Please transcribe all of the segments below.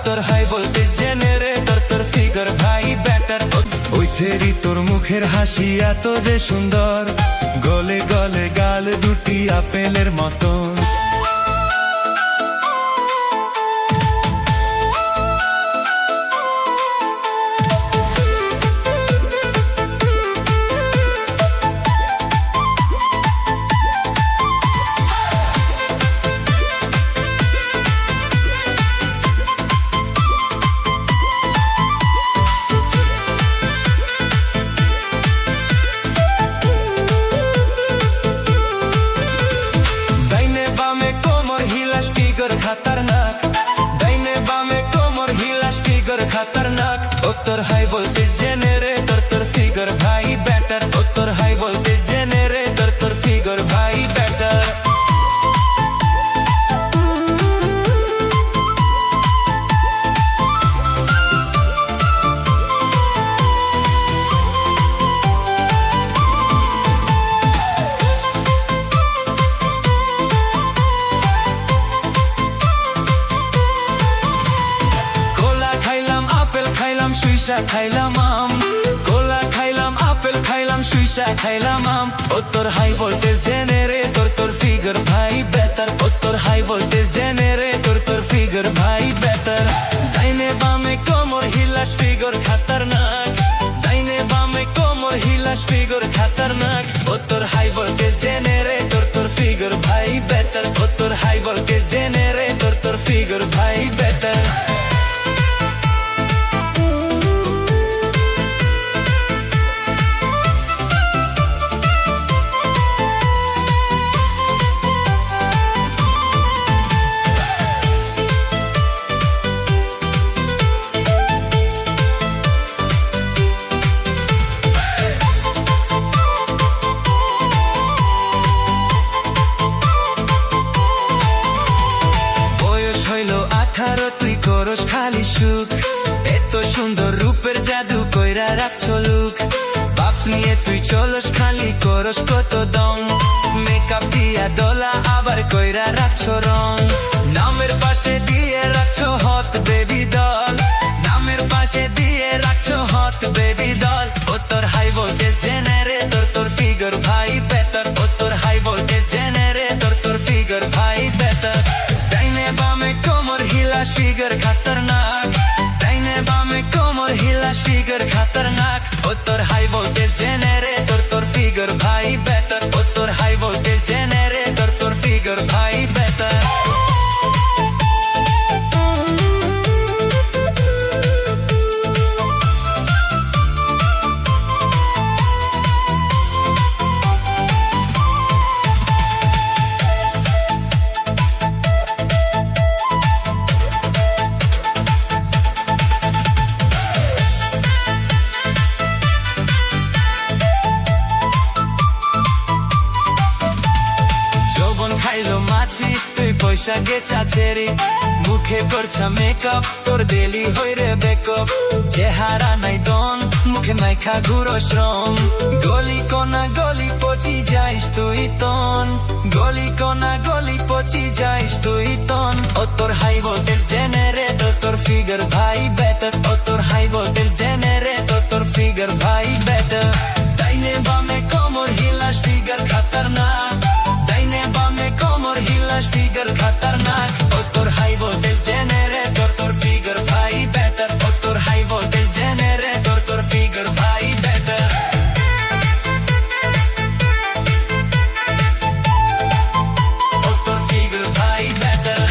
তোর high voltage generator, তোর figure ভাই ব্যাটার। ওই ছেড়ি তোর মুখের হাসি এত যে সুন্দর, গলে গলে গাল দুটি আপেলের মতন। खतरनाक दाइने बामे कोमर हिलास फिगर खतरनाक। ओ तोर हाई वोल्टेज जेनरेटर, तोर फिगर भाई बैटर। ओ तोर हाई वोल्टेज जेनरेटर, तोर फिगर भाई बैटर। সুইসা খাইলাম আম, গোলা খাইলাম আপেল খাইলাম সুইসা খাইলাম আম। ও তোর হাই ভোল্টেজ জেনারেটর, তোর ফিগার ভাই বেটার। ও তোর হাই ভোল্টেজ জেনারেটর, তোর ফিগার ভাই বেটার। ডাইনে বামে কোমর হিলাস ফিগার খতরনাক, ডাইনে বামে কোমর হিলাস ফিগার খতরনাক। ও তোর হাই ভোল্টেজ জেনারেটর, তোর ফিগার ভাই বেটার। ও তোর হাই ভোল্টেজ জেনারেটর, তোর ফিগার ভাই বেটার। তুই করস খালি সুখ, এত সুন্দর রূপের জাদু কইরা রাখছো লুক। বাপ নিয়ে তুই চলস খালি করস কত দং, মেকআপ দিয়া দোলা আবার কইরা রাখছো রং। নামের পাশে দিয়ে রাখছো হট বেবি দল, নামের পাশে দিয়ে রাখছো হট বেবি দল। ও তোর হাই ভোল্টেজ জেনারেটর, তোর ফিগার ভাই বেটার। ও তোর হাই ভোল্টেজ জেনারেটর, তোর ফিগার ভাই বেটার। ডাইনে বামে কোমর হিলাস ফিগার খতরনাক, ডাইনে বামে কোমর হিলাস ফিগার খতরনাক। ও তোর হাই ভোল্টেজ জেনারেটর, তোর ফিগার ভাই বেটার। ও তোর হাই ভোল্টেজ জেনারেটর, তোর ফিগার ভাই বেটার। খাইলো মাছি তুই পয়সা গেছা ছেড়ি, মুখে করছা মেকআপ তোর দেলি হইরে বেকআপ। চেহারা নাই দন, মুখে নাই খা ঘুরো শ্রম। গলি কোনা গলি পচি যাইস তুই তন, গলি কোনা গলি পচি যাইস তুই তন। ও তোর হাই ভোল্টেজ জেনারেটর, তোর ফিগার ভাই বেটার। ও তোর হাই ভোল্টেজ জেনারেটর, তোর ফিগার ভাই বেটার। ডাইনে বামে কোমর হিলাস ফিগার খতরনাক, ডাইনে বামে কোমর হিলাস ফিগার খতরনাক। ও তোর হাই ভোল্টেজ জেনারেটর, তোর ফিগার ভাই বেটার। ও তোর হাই ভোল্টেজ জেনারেটর, তোর ফিগার ভাই বেটার। ও তোর ফিগার ভাই বেটার।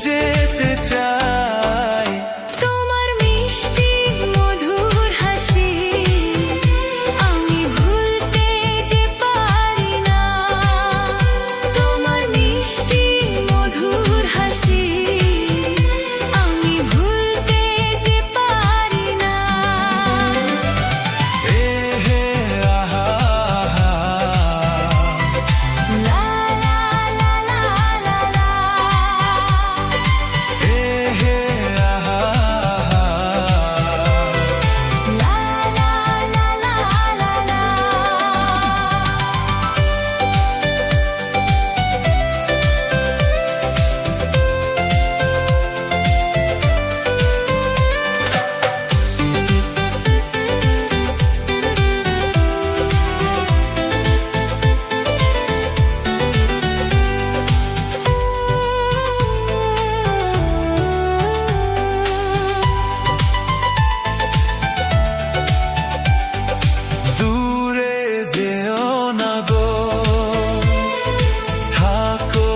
যেতে চাই। তোমার মিষ্টি মধুর হাসি আমি ভুলতে যে পারি না। তোমার মিষ্টি মধুর হাসি আমি ভুলতে যে পারি না। এ হে আহা আহা, লা লা লা লা লা লা। এ হে আহা আহা, লা লা লা লা লা লা। দূরে যেও না গো, থাকো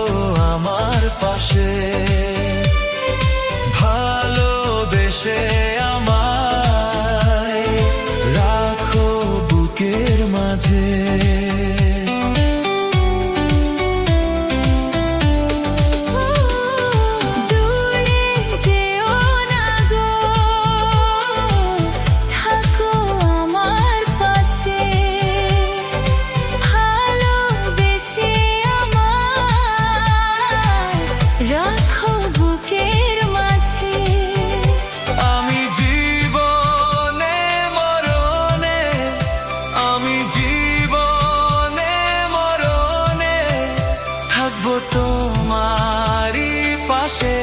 আমার পাশে, ভালোবেসে আমায় রাখো বুকের মাঝে। দূরে যেও না গো, থাকো আমার পাশে, ভালোবেসে আমায় রাখো বুকের মাঝে। আমি জীবনে মরণে, আমি জীবনে মরণে থাকবো তোমারই পাশে।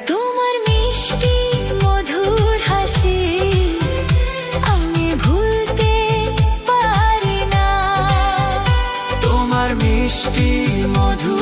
তোমার মিষ্টি মধুর হাসি আমি ভুলতে পারি না। তোমার মিষ্টি মধুর